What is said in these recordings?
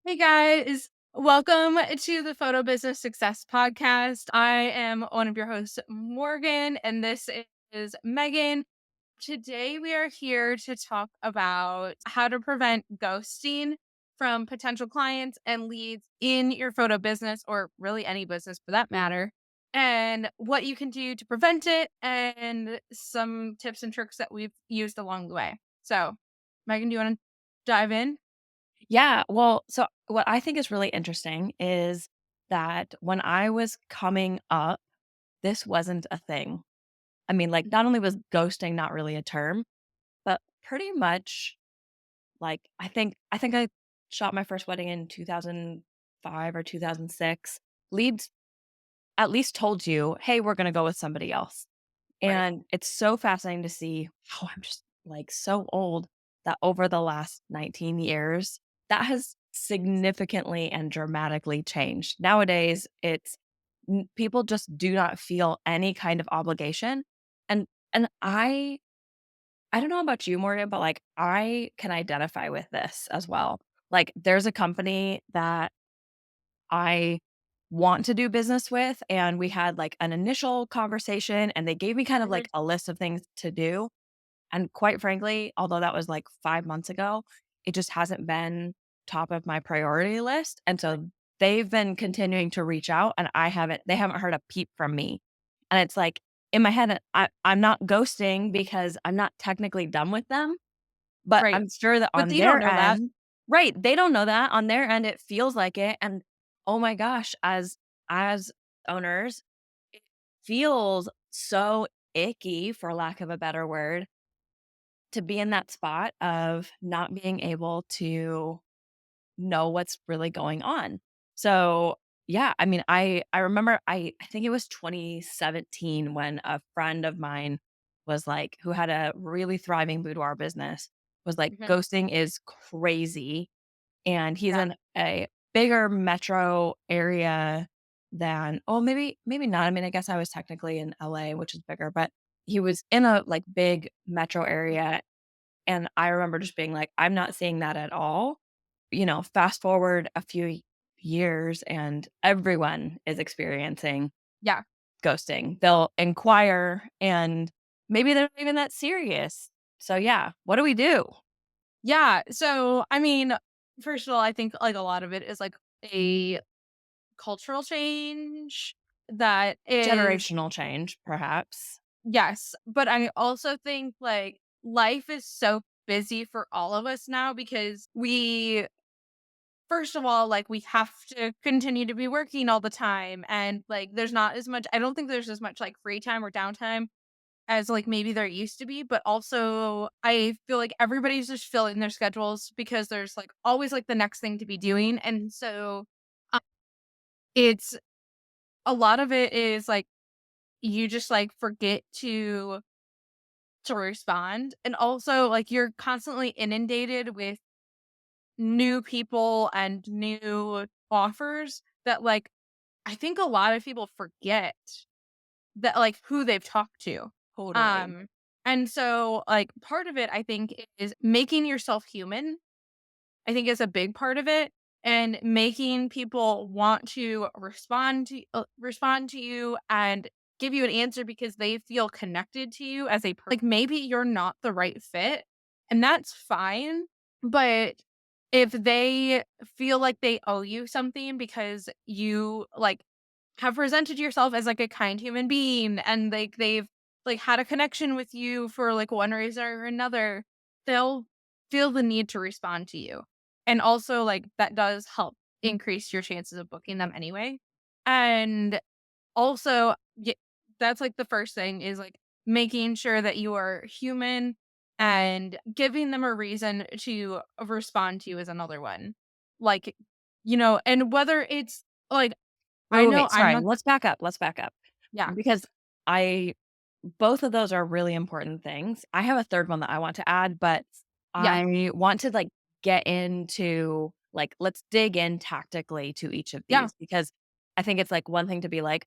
Hey guys, welcome to the Photo Business Success Podcast. I am one of your hosts, Morgan, and this is Megan. Today, we are here to talk about how to prevent ghosting from potential clients and leads in your photo business, or really any business for that matter, and what you can do to prevent it, and some tips and tricks that we've used along the way. So, Megan, do you want to dive in? Yeah, well, so what I think is really interesting is that when I was coming up, this wasn't a thing. I mean, like, not only was ghosting not really a term, but pretty much like I think I shot my first wedding in 2005 or 2006. Leads at least told you, "Hey, we're going to go with somebody else." Right. And it's so fascinating to see how I'm just like so old that over the last 19 years, that has significantly and dramatically changed. Nowadays, people just do not feel any kind of obligation. And I don't know about you, Morgan, but like I can identify with this as well. Like there's a company that I want to do business with, and we had like an initial conversation and they gave me kind of Mhm. like a list of things to do. And quite frankly, although that was like 5 months ago, it just hasn't been top of my priority list. And so they've been continuing to reach out and they haven't heard a peep from me. And it's like in my head, I'm not ghosting because I'm not technically done with them, but Right. I'm sure that But on they don't their know that. end, right, they don't know that. On their end, it feels like it. And oh my gosh, as owners, it feels so icky, for lack of a better word, to be in that spot of not being able to know what's really going on. So, yeah, I mean, I remember I think it was 2017 when a friend of mine was like who had a really thriving boudoir business, was like, Mhm. "Ghosting is crazy." And he's Yeah. in a bigger metro area than, oh, maybe not. I mean, I guess I was technically in LA, which is bigger, but he was in a, like, big metro area, and I remember just being like, "I'm not seeing that at all." Fast forward a few years and everyone is experiencing Yeah. ghosting. They'll inquire and maybe they're not even that serious. So, yeah, what do we do? Yeah. So, I mean, first of all, I think like a lot of it is like a cultural change that is, Generational change, perhaps. yes. But I also think like life is so busy for all of us now because first of all, like we have to continue to be working all the time. And like there's not as much, I don't think there's as much like free time or downtime as, like, maybe there used to be, but also I feel like everybody's just filling their schedules because there's, like, always, like, the next thing to be doing, and so, um, it's a lot of it is, like, you just, like, forget to respond, and also, like, you're constantly inundated with new people and new offers that, like, I think a lot of people forget that, like, who they've talked to. Totally. Um, and so, like, part of it, I think, is making yourself human, I think is a big part of it, and making people want to respond to you and give you an answer because they feel connected to you as a like, maybe you're not the right fit, and that's fine, but if they feel like they owe you something because you, like, have presented yourself as, like, a kind human being and, like, they've, like, had a connection with you for, like, one reason or another, they'll feel the need to respond to you. And also, like, that does help increase your chances of booking them anyway. And also, that's, like, the first thing is, like, making sure that you are human and giving them a reason to respond to you is another one. Like, and whether it's, like, I know Wait, I'm sorry. not. Let's back up Yeah. because I both of those are really important things. I have a third one that I want to add, but Yeah. I want to, like, get into, like, let's dig in tactically to each of Yeah. these because I think it's, like, one thing to be like,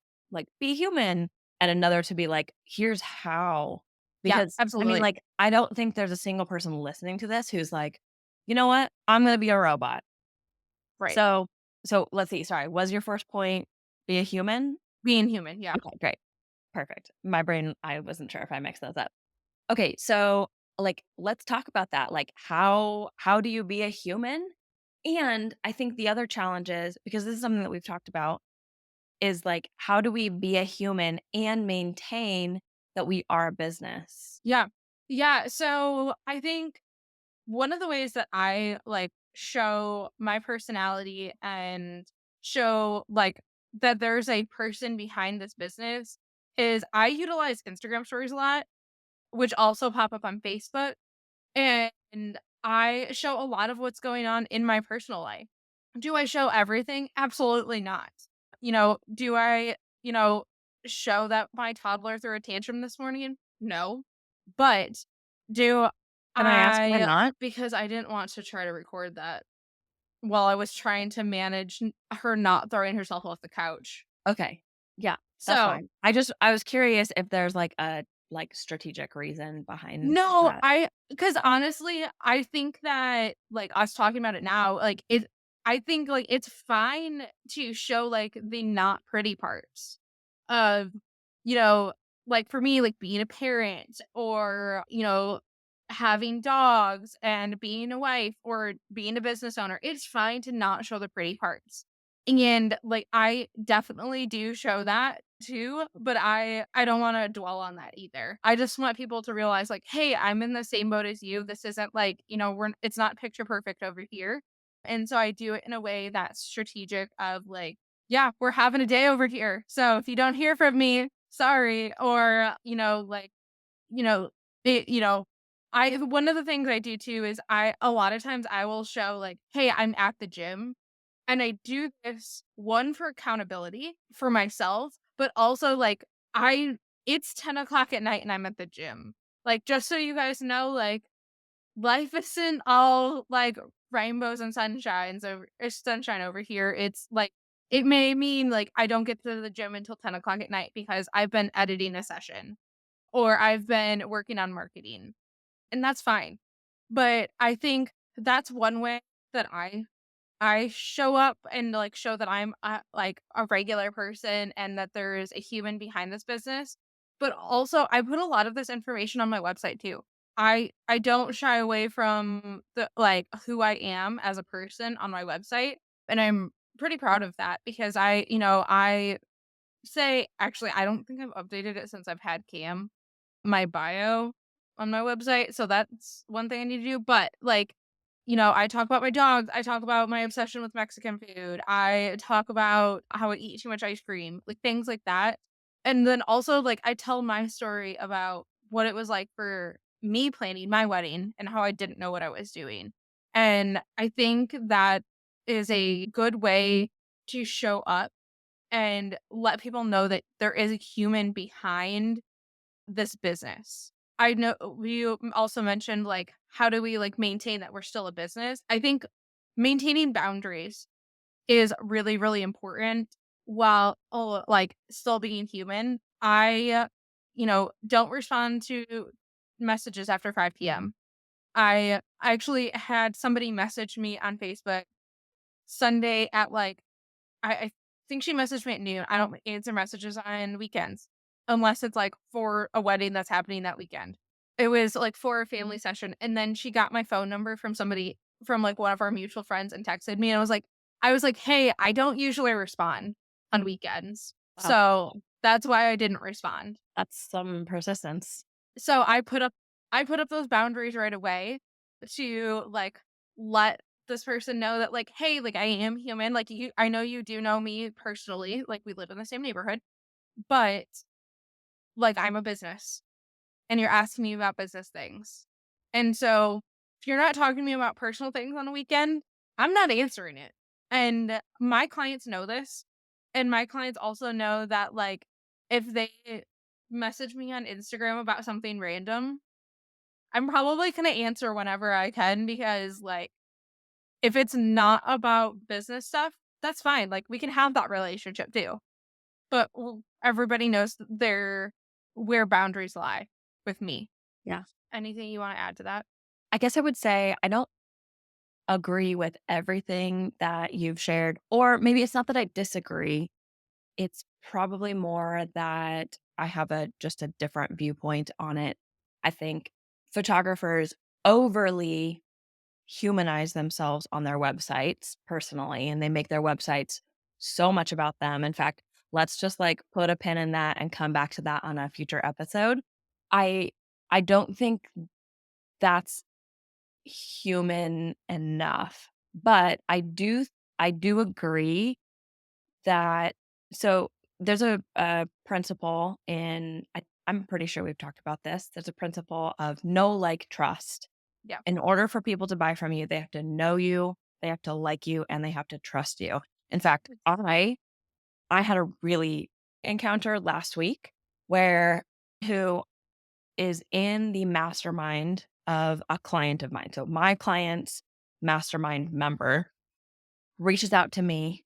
"Be human," and another to be like, "Here's how." Yeah, Because, I mean, absolutely. like, I don't think there's a single person listening to this who's like, "You know what? I'm gonna be a robot." Right. So let's see, sorry, was your first point be a human? Being human, yeah. Okay, great. Perfect. My brain, I wasn't sure if I mixed those up. Okay, so, like, let's talk about that. Like, how do you be a human? And I think the other challenge is, because this is something that we've talked about, is like, how do we be a human and maintain that we are a business? Yeah. Yeah, so I think one of the ways that I, like, show my personality and show, like, that there's a person behind this business is I utilize Instagram stories a lot, which also pop up on Facebook, and I show a lot of what's going on in my personal life. Do I show everything? Absolutely not. Do I, you know, show that my toddler threw a tantrum this morning? No. But do Can I ask why I not? because I didn't want to try to record that while I was trying to manage her not throwing herself off the couch. Okay. Yeah, that's So, fine. I was curious if there's like a like strategic reason behind no, that. because honestly, I think that, like, us talking about it now, like, I think, like, it's fine to show, like, the not pretty parts of, you know, like, for me, like, being a parent or, having dogs and being a wife or being a business owner. It's fine to not show the pretty parts. And, like, I definitely do show that too, but I don't wanna dwell on that either. I just want people to realize, like, "Hey, I'm in the same boat as you. This isn't like, it's not picture perfect over here." And so I do it in a way that's strategic of, like, "Yeah, we're having a day over here. So if you don't hear from me, sorry." Or, you know, it you know, I one of the things I do too is a lot of times I will show, like, "Hey, I'm at the gym." And I do this, one, for accountability for myself, but also, like, I it's 10 o'clock at night and I'm at the gym. Like, just so you guys know, like, life isn't all, like, rainbows and sunshine over here. It's, like, it may mean, like, I don't get to the gym until 10 o'clock at night because I've been editing a session or I've been working on marketing, and that's fine. But I think that's one way that I show up and, like, show that I'm, like, a regular person and that there is a human behind this business, but also I put a lot of this information on my website too. I don't shy away from who I am as a person on my website, and I'm pretty proud of that because I say actually, I don't think I've updated it since I've had Cam, my bio on my website, so that's one thing I need to do, but, like, I talk about my dogs, I talk about my obsession with Mexican food, I talk about how I eat too much ice cream, like, things like that, and then also, like, I tell my story about what it was like for me planning my wedding and how I didn't know what I was doing, and I think that is a good way to show up and let people know that there is a human behind this business. I know you also mentioned, like, how do we, like, maintain that we're still a business? I think maintaining boundaries is really, really important while, like, still being human. Don't respond to messages after 5 p.m. I actually had somebody message me on Facebook Sunday at, like, I think she messaged me at noon. I don't answer messages on weekends unless it's, like, for a wedding that's happening that weekend. It was, like, for a family session, and then she got my phone number from somebody from, like, one of our mutual friends and texted me, and I was like, "Hey, I don't usually respond on weekends." Wow, So, that's why I didn't respond. that's some persistence. So I put up those boundaries right away to, like, let this person know that, like, "Hey, like, I am human, like, I know you do know me personally, like, we live in the same neighborhood, but, like, I'm a business, and you're asking me about business things. And so, if you're not talking to me about personal things on a weekend, I'm not answering it." And my clients know this, and my clients also know that, like, if they message me on Instagram about something random, I'm probably gonna answer whenever I can because, like, if it's not about business stuff, that's fine, like, we can have that relationship too. But everybody knows where boundaries lie with me. Yeah. Anything you wanna add to that? I guess I would say agree with everything that you've shared, or maybe it's not that I disagree. It's probably more that I have a just a different viewpoint on it. I think photographers overly humanize themselves on their websites personally, and they make their websites so much about them. In fact, let's just like put a pin in that and come back to that on a future episode. I I don't think that's human enough, but I do agree that so there's a principle in I'm pretty sure we've talked about this. There's a principle of know, like, trust. Yeah. In order for people to buy from you, they have to know you, they have to like you, and they have to trust you. In fact, I had a really encounter last week where who is in the mastermind of a client of mine. So my client's mastermind member reaches out to me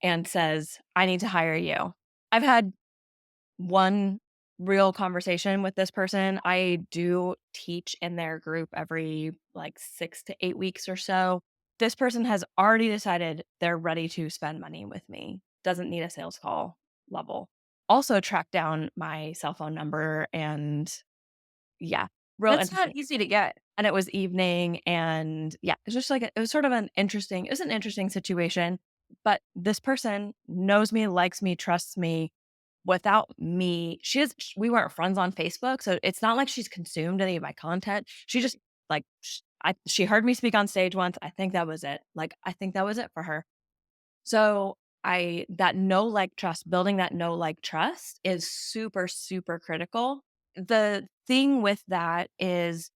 and says, "I need to hire you." I've had one real conversation with this person. I do teach in their group every like 6 to 8 weeks or so. This person has already decided they're ready to spend money with me. Doesn't need a sales call level. Also tracked down my cell phone number and yeah, real That's not interesting. easy to get. And it was evening and yeah, it's just like it was sort of an interesting situation, but this person knows me, likes me, trusts me without me. We weren't friends on Facebook, so it's not like she's consumed any of my content. She just like she heard me speak on stage once. I think that was it. Like I think that was it for her. So I that know like trust, building that know like trust is super super critical. The thing with that is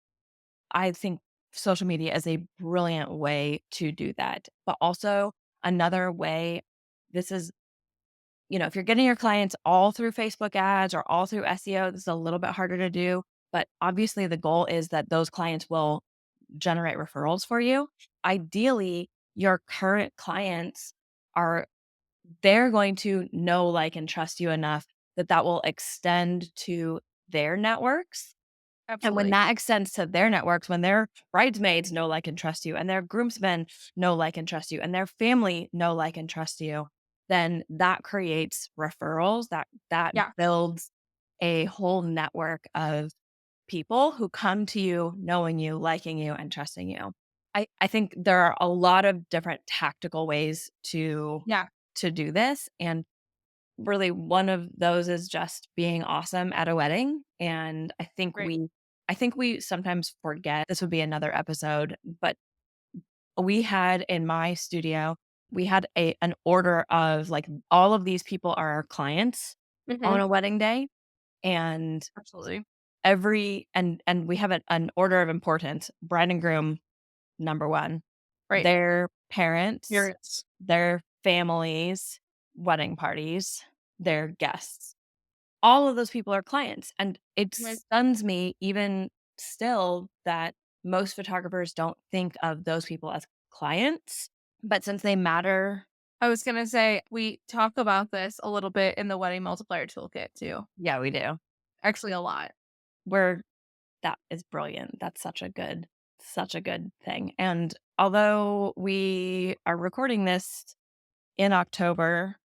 I think social media is a brilliant way to do that. But also another way, this is, if you're getting your clients all through Facebook ads or all through SEO, this is a little bit harder to do. But obviously, the goal is that those clients will generate referrals for you. Ideally, your current clients are they're going to know, like, and trust you enough that that will extend to their networks, and when Absolutely. that extends to their networks, when their bridesmaids know, like, and trust you, and their groomsmen know, like, and trust you, and their family know, like, and trust you, then that creates referrals, that Yeah. builds a whole network of people who come to you knowing you, liking you, and trusting you. I think there are a lot of different tactical ways Yeah. to do this, and really one of those is just being awesome at a wedding, and Great. I think we sometimes forget this would be another episode, but we had in my studio, we had an order of, like, all of these people are our clients on Mhm. a wedding day, and Absolutely. and we have an order of importance, bride and groom, number 1, Right. their parents, Curious. their families, wedding parties, their guests. All of those people are clients, and it Right. stuns me even still that most photographers don't think of those people as clients, but since they matter. I was gonna say, we talk about this a little bit in the wedding multiplier toolkit too. Yeah, we do. Actually, a lot. We're that is brilliant. That's such a good thing, and although we are recording this in October,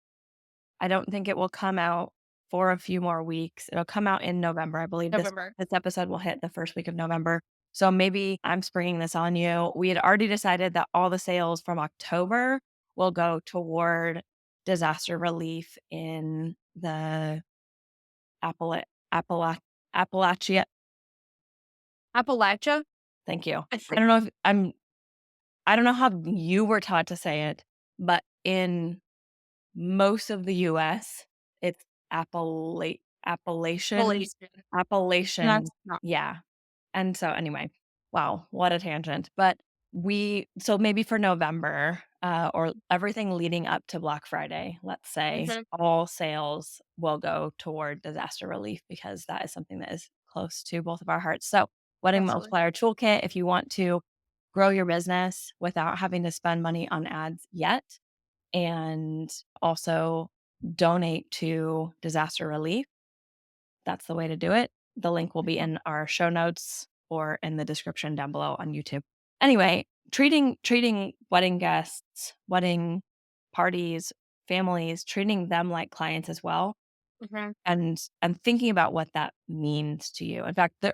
I don't think it will come out for a few more weeks. It'll come out in November. I believe November. this episode will hit the first week of November. So maybe I'm springing this on you. We had already decided that all the sales from October will go toward disaster relief in the Appala- Appala- Appalachia. Appalachia? Thank you. I I think. don't know if I don't know how you were taught to say it, but in most of the US, it's Appalachian Appalachian. Appalachian, That's not yeah, and so anyway, wow, what a tangent, but so maybe for November, or everything leading up to Black Friday, let's say, mhm. all sales will go toward disaster relief because that is something that is close to both of our hearts. So, Wedding Absolutely. Multiplier Toolkit, if you want to grow your business without having to spend money on ads yet, and also donate to disaster relief. That's the way to do it. The link will be Excellent. in our show notes or in the description down below on YouTube. Anyway, treating wedding guests, wedding parties, families, treating them like clients as well, Mhm. and thinking about what that means to you. In fact,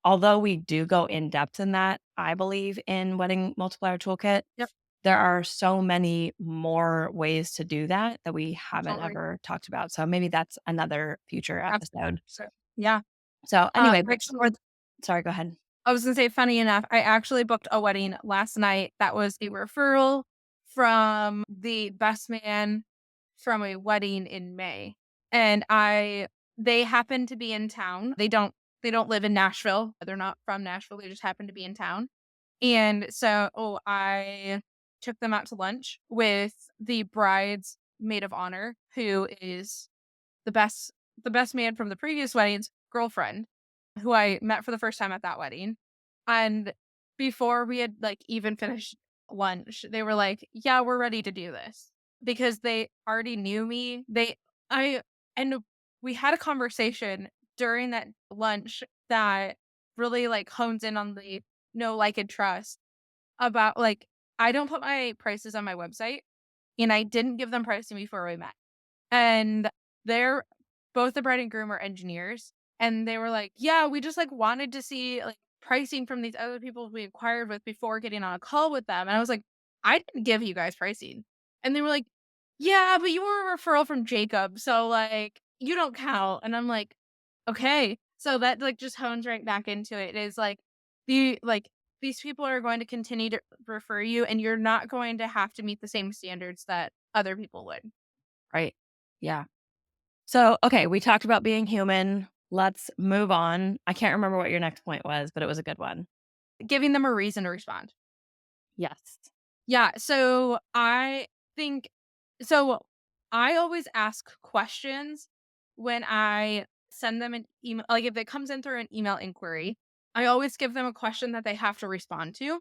although we do go in depth in that, I believe in Wedding Multiplier Toolkit, Yep, there are so many more ways to do that that we haven't totally. ever talked about. So maybe that's another future Absolutely. episode. So, yeah. So anyway, but Actually, sorry, go ahead. I was gonna say, funny enough, I actually booked a wedding last night that was a referral from the best man from a wedding in May. And they happen to be in town. They don't live in Nashville. They're not from Nashville. They just happen to be in town. And so, I took them out to lunch with the bride's maid of honor, who is the best the best man from the previous wedding's girlfriend, who I met for the first time at that wedding. And before we had, like, even finished lunch, they were like, "Yeah, we're ready to do this." Because they already knew me. I and we had a conversation during that lunch that really, like, hones in on the know, like, and trust about, like, I don't put my prices on my website, and I didn't give them pricing before we met. And they're both the bride and groom are engineers, and they were like, "Yeah, we just, like, wanted to see, like, pricing from these other people we inquired with before getting on a call with them." And I was like, "I didn't give you guys pricing." And they were like, "Yeah, but you were a referral from Jacob, so, like, you don't count." And I'm like, "Okay." So that, like, just hones right back into it, is like, the like, these people are going to continue to refer you, and you're not going to have to meet the same standards that other people would. Right. Yeah. So, okay, we talked about being human. Let's move on. I can't remember what your next point was, but it was a good one. Giving them a reason to respond. Yes. Yeah, think so I always ask questions when I send them an email, like, if it comes in through an email inquiry, I always give them a question that they have to respond to,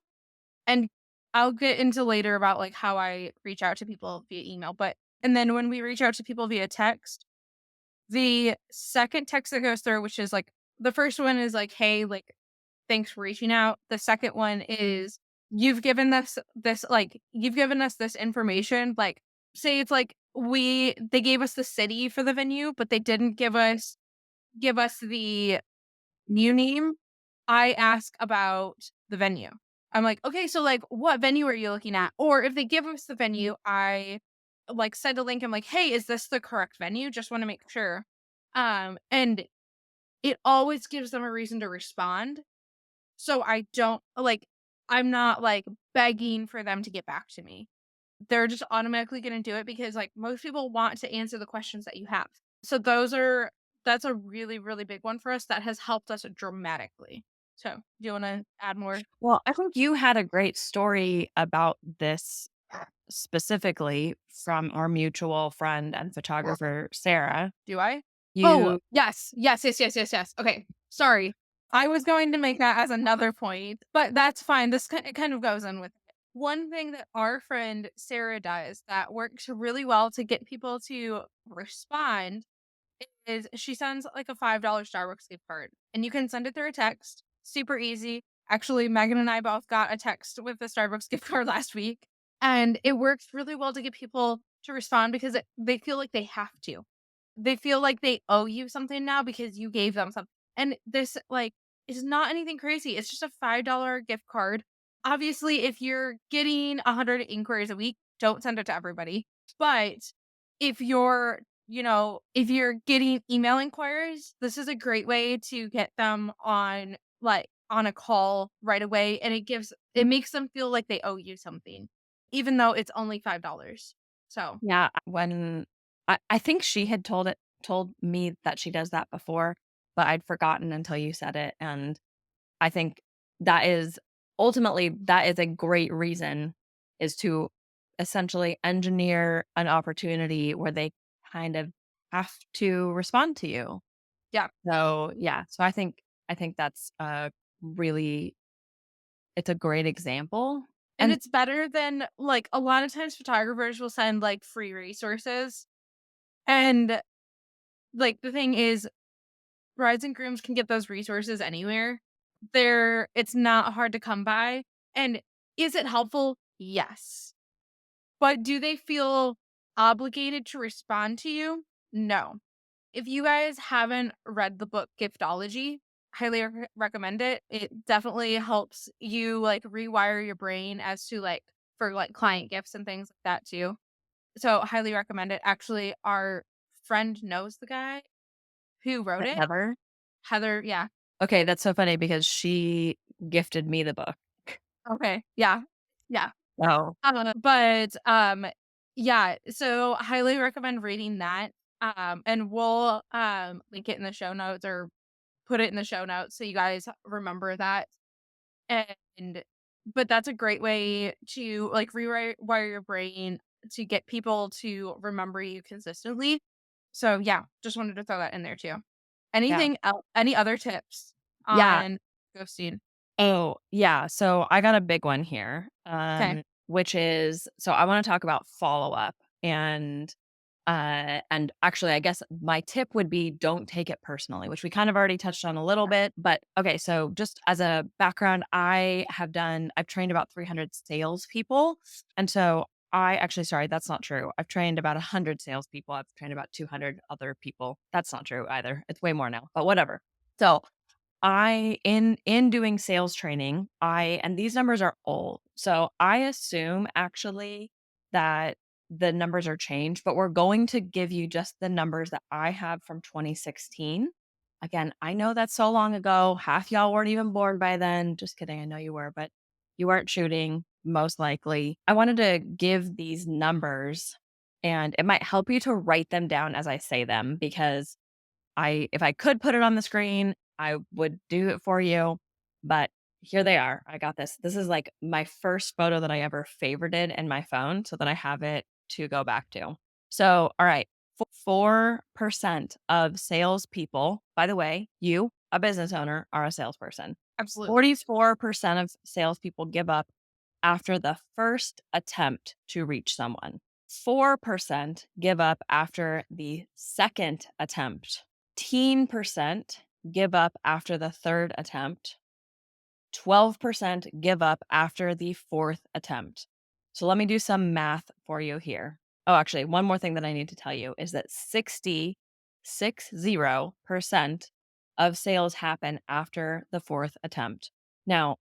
and I'll get into later about, like, how I reach out to people via email, and then when we reach out to people via text, the second text that goes through, which is, like, the first one is like, "Hey, like, thanks for reaching out." The second one is, you've given us this information." Like, say it's like, they gave us the city for the venue, but they didn't give us the new name. I ask about the venue. I'm like, "Okay, so, like, what venue are you looking at?" Or if they give us the venue, I, like, send a link. I'm like, "Hey, is this the correct venue? Just wanna make sure." And it always gives them a reason to respond. So I don't like, I'm not, like, begging for them to get back to me. They're just automatically gonna do it because, like, most people want to answer the questions that you have. So that's a really, really big one for us that has helped us dramatically. So, do you wanna add more? Well, I think you had a great story about this specifically from our mutual friend and photographer, Sarah. Do I? Oh, You yes. Yes, yes, yes, yes, yes. Okay, sorry. I was going to make that as another point, but that's fine. It kind of goes in with it. One thing that our friend Sarah does that works really well to get people to respond is she sends, like, a $5 Starbucks gift card, and you can send it through a text, super easy. Actually, Megan and I both got a text with the Starbucks gift card last week, and it works really well to get people to respond because they feel like they have to. They feel like they owe you something now because you gave them something. And this, like, is not anything crazy. It's just a $5 gift card. Obviously, if you're getting 100 inquiries a week, don't send it to everybody. But if you're getting email inquiries, this is a great way to get them on, like, on a call right away. And it makes them feel like they owe you something, even though it's only $5. So, yeah, when I think she had told me that she does that before, but I'd forgotten until you said it, and I think that is a great reason, is to essentially engineer an opportunity where they kind of have to respond to you. yeah. So, yeah, so I think that's a really it's a great example, And and it's better than, like, a lot of times photographers will send, like, free resources, and, like, the thing is, brides and grooms can get those resources anywhere. It's not hard to come by, And is it helpful? Yes. But do they feel obligated to respond to you? No. If you guys haven't read the book Giftology, highly recommend it. It definitely helps you like rewire your brain as to like for like client gifts and things like that too. So highly recommend it. Actually, our friend knows the guy who wrote Like it. Heather? Heather, yeah. Okay, that's so funny because she gifted me the book. Okay. Yeah. Yeah. Oh, Yeah, so highly recommend reading that. And we'll link it in the show notes or put it in the show notes so you guys remember that. And but that's a great way to like rewire your brain to get people to remember you consistently. So yeah, just wanted to throw that in there too. yeah. Anything else? Any other tips Yeah. on ghosting? Oh, yeah. So I got a big one here, Okay. which is so I want to talk about follow up and actually I guess my tip would be don't take it personally, which we kind of already touched on a little bit. But okay, so just as a background, I've trained about 300 salespeople, and so I actually sorry, that's not true. I've trained about 100 salespeople. I've trained about 200 other people. That's not true either. It's way more now, but whatever. So I in doing sales training, I and these numbers are old. So I assume actually that the numbers are changed, but we're going to give you just the numbers that I have from 2016. Again, I know that's so long ago. Half y'all weren't even born by then. Just kidding. I know you were, but you weren't shooting, most likely. I wanted to give these numbers and it might help you to write them down as I say them because if I could put it on the screen, I would do it for you, but here they are. I got this. This is like my first photo that I ever favorited in my phone so that I have it to go back to. So, all right, 4% of salespeople, by the way, you, a business owner, are a salesperson. Absolutely. 44% of salespeople give up after the first attempt to reach someone. 4% give up after the second attempt. 15% give up after the third attempt. 12% give up after the fourth attempt. So let me do some math for you here. Oh, actually, one more thing that I need to tell you is that 60% of sales happen after the fourth attempt. Now,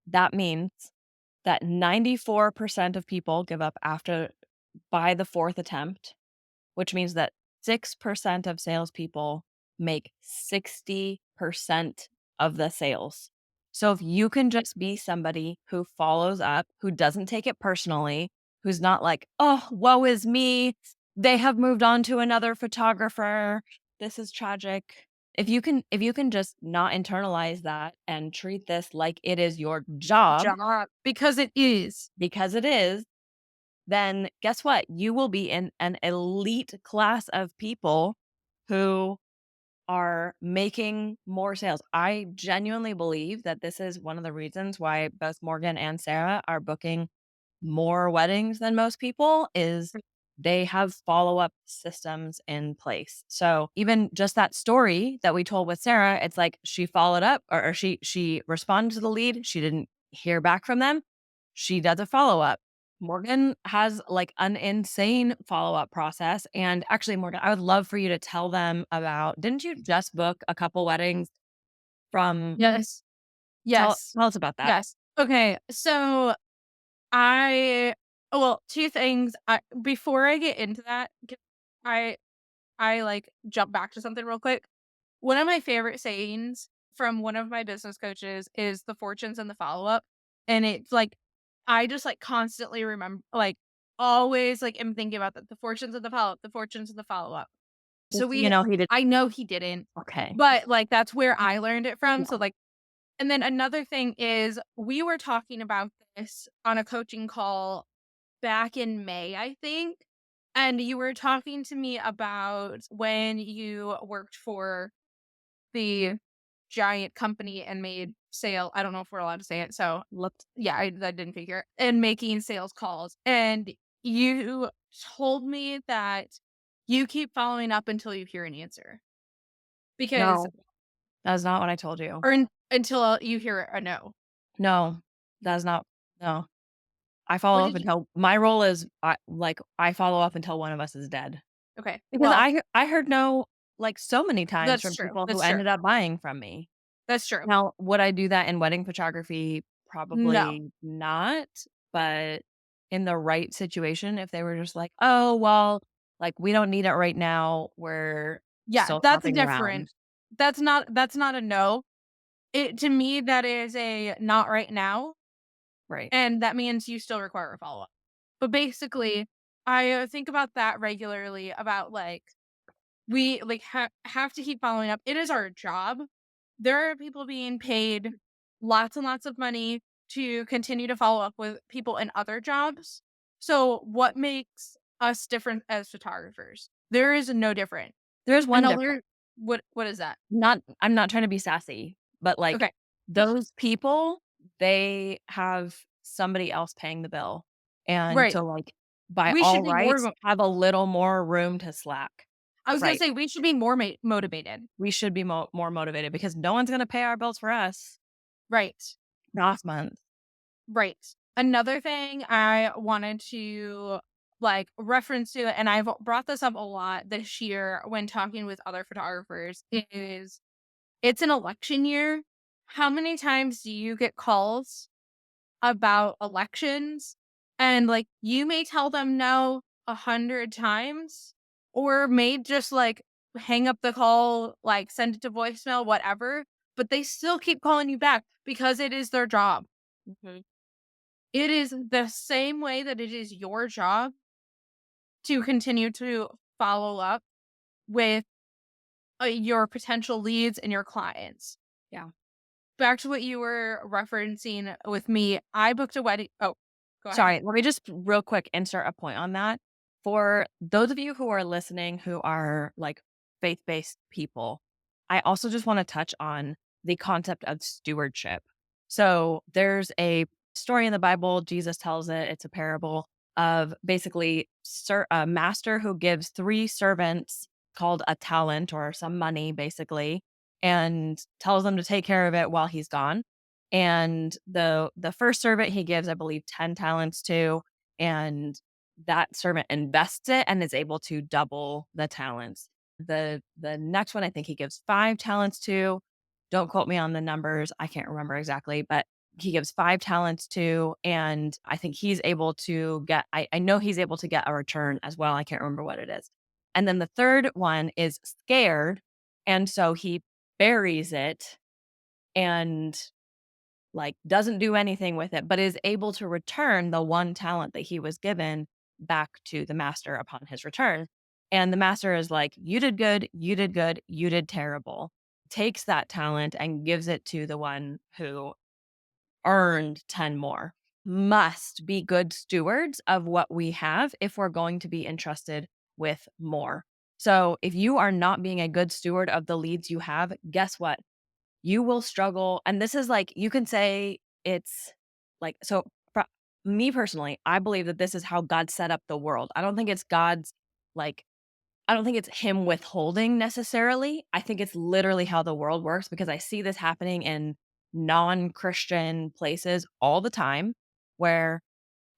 that means that 94% of people give up after by the fourth attempt, which means that 6% of salespeople make 60% of the sales. So if you can just be somebody who follows up, who doesn't take it personally, who's not like, oh, woe is me. They have moved on to another photographer. This is tragic. If you can just not internalize that and treat this like it is your job Job because it is. because it is, then guess what? You will be in an elite class of people who are making more sales. I genuinely believe that this is one of the reasons why both Morgan and Sarah are booking more weddings than most people is they have follow-up systems in place. So even just that story that we told with Sarah, it's like she followed up or she responded to the lead. She didn't hear back from them. She does a follow-up. Morgan has like an insane follow-up process. And actually, Morgan, I would love for you to tell them about didn't you just book a couple weddings from Yes. tell Yes. tell us about that. Yes. Okay. So I well, 2 things. Before I get into that, I like jump back to something real quick. One of my favorite sayings from one of my business coaches is the fortunes and the follow-up. And it's like I just like constantly remember like always like am thinking about the fortunes and the follow-up, the fortunes and the follow-up. So Just so you know, he did I know he didn't, okay. but like that's where I learned it from. So Yeah. like and then another thing is we were talking about this on a coaching call back in May, I think. And you were talking to me about when you worked for the giant company and made sale. I don't know if we're allowed to say it. So Looked yeah, I didn't figure and making sales calls. And you told me that you keep following up until you hear an answer because no. That's not what I told you. until you hear a no. No. That's not no. I What follow up did you until my role is, I follow up until one of us is dead. Okay, Because well, I heard no, like, so many times that's from true, people who that's true, ended up buying from me. that's true. Now, would I do that in wedding photography? No. Probably not, but in the right situation, if they were just like, "Oh, well, like, we don't need it right now. We're Yeah, still that's shopping different. around." That's not a no. It to me, that is a not right now, Right. and that means you still require a follow-up. But basically, I, think about that regularly about, like, we, like, have to keep following up. It is our job. There are people being paid lots and lots of money to continue to follow up with people in other jobs. So, what makes us different as photographers? There is no different. There's one difference. Another what is that? Not I'm not trying to be sassy, but, like, Okay. those people, they have somebody else paying the bill, and Right. so, like, by We should all be more rights, have a little more room to slack. I was gonna Right. say we should be more motivated. We should be more motivated because no one's gonna pay our bills for us Right. last month. Right. Another thing I wanted to, like, reference to, and I've brought this up a lot this year when talking with other photographers, is it's an election year. How many times do you get calls about elections? And, like, you may tell them no 100 times, or may just, like, hang up the call, like, send it to voicemail, whatever, but they still keep calling you back because it is their job. Mhm. It is the same way that it is your job to continue to follow up with, your potential leads and your clients. Yeah. Back to what you were referencing with me, I booked a wedding. Oh, go ahead. Sorry, let me just real quick insert a point on that. For those of you who are listening who are like faith-based people, I also just want to touch on the concept of stewardship. So there's a story in the Bible, Jesus tells it, it's a parable of basically a master who gives three servants called a talent or some money, basically, and tells them to take care of it while he's gone. And the first servant he gives, I believe, 10 talents to, and that servant invests it and is able to double the talents. The next one I think he gives 5 talents to. Don't quote me on the numbers. I can't remember exactly, but he gives 5 talents to, and I think he's able to get I know he's able to get a return as well. I can't remember what it is. And then the third one is scared, and so he buries it and like, doesn't do anything with it, but is able to return the one talent that he was given back to the master upon his return. And the master is like, "You did good, you did good, you did terrible." Takes that talent and gives it to the one who earned 10 more. Must be good stewards of what we have if we're going to be entrusted with more. So, if you are not being a good steward of the leads you have, guess what? You will struggle, and this is like you can say it's like so for me personally, I believe that this is how God set up the world. I don't think it's God's like I don't think it's him withholding necessarily. I think it's literally how the world works because I see this happening in non-Christian places all the time where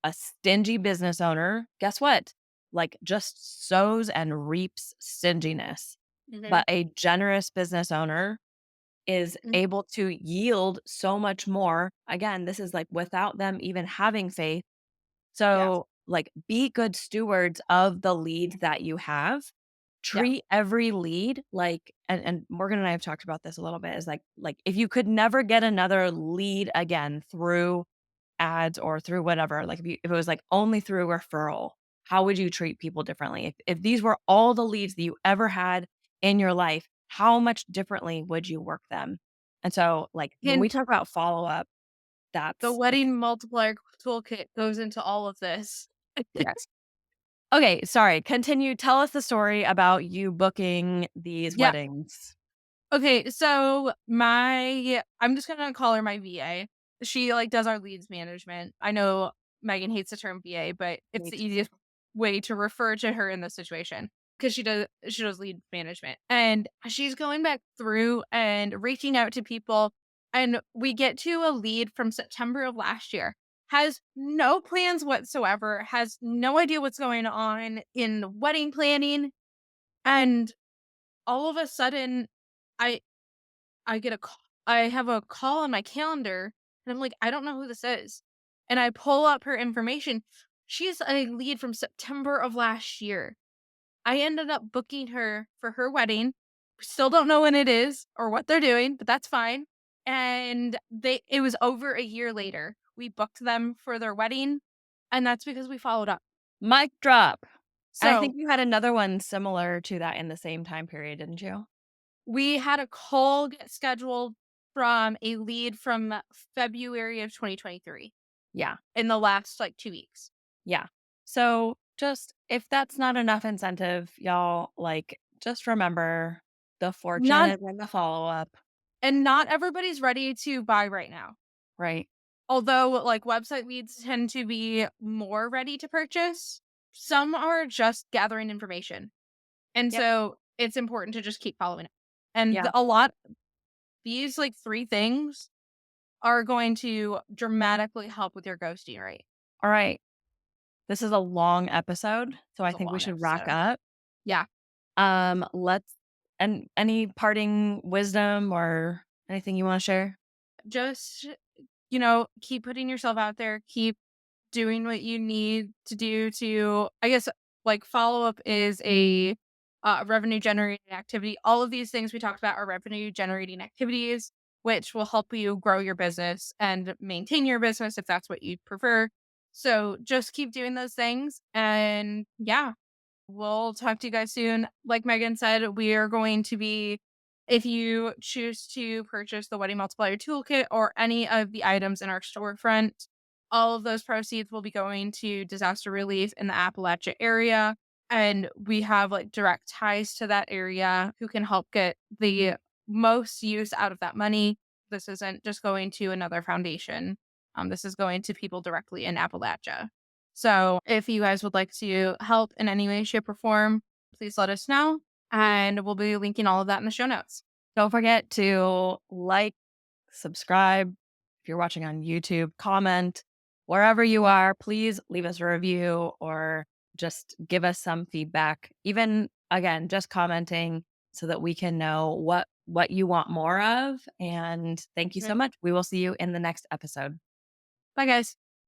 a stingy business owner, guess what? Like just sows and reaps stinginess. Mhm, But a generous business owner is mhm. able to yield so much more. Again, this is like without them even having faith. Yeah, So, like, be good stewards of the lead that you have. yeah. Treat every lead like, and Morgan and I have talked about this a little bit, is like if you could never get another lead again through ads or through whatever, like if it was like only through referral, how would you treat people differently? If these were all the leads that you ever had in your life, how much differently would you work them? And so like when we And talk about follow-up, the that's wedding multiplier toolkit goes into all of this. yes. Okay, sorry. Continue. Tell us the story about you booking these Yeah. weddings. Okay, so I'm just gonna call her my VA. She, like, does our leads management. I know Megan hates the term VA, but it's Me the too. easiest way to refer to her in this situation because she does lead management, and she's going back through and reaching out to people. And we get to a lead from September of last year, has no plans whatsoever, has no idea what's going on in wedding planning, and all of a sudden, I I get a call. I have a call on my calendar, and I'm like, "I don't know who this is." And I pull up her information. She's a lead from September of last year. I ended up booking her for her wedding. Still don't know when it is or what they're doing, but that's fine. And it was over a year later. We booked them for their wedding, and that's because we followed up. Mic drop. And I So, think you had another one similar to that in the same time period, didn't you? we had a call get scheduled from a lead from February of 2023 Yeah. in the last, like, 2 weeks. Yeah. So just if that's not enough incentive, y'all, like, just remember the fortune Not is in the follow up, and not everybody's ready to buy right now. right? Although, like, website leads tend to be more ready to purchase, some are just gathering information. And Yep. so it's important to just keep following it. And Yeah. a lot these like 3 things are going to dramatically help with your ghosting rate. All right. This is a long episode, so I It's a think we long should wrap episode. up. Yeah. Let's and any parting wisdom or anything you want to share? Just, keep putting yourself out there, keep doing what you need to do to I guess, like, follow-up is a, revenue generating activity. All of these things we talked about are revenue generating activities, which will help you grow your business and maintain your business if that's what you prefer. So, just keep doing those things, and yeah, we'll talk to you guys soon. Like Megan said, we are going to be if you choose to purchase the Wedding Multiplier Toolkit or any of the items in our storefront, all of those proceeds will be going to disaster relief in the Appalachia area. And we have like direct ties to that area who can help get the most use out of that money. This isn't just going to another foundation. This is going to people directly in Appalachia. So if you guys would like to help in any way, shape, or form, please let us know. And we'll be linking all of that in the show notes. Don't forget to like, subscribe. If you're watching on YouTube, comment. Wherever you are, please leave us a review or just give us some feedback. Even again, just commenting so that we can know what you want more of. And thank you so Okay. much. We will see you in the next episode. Bye, guys.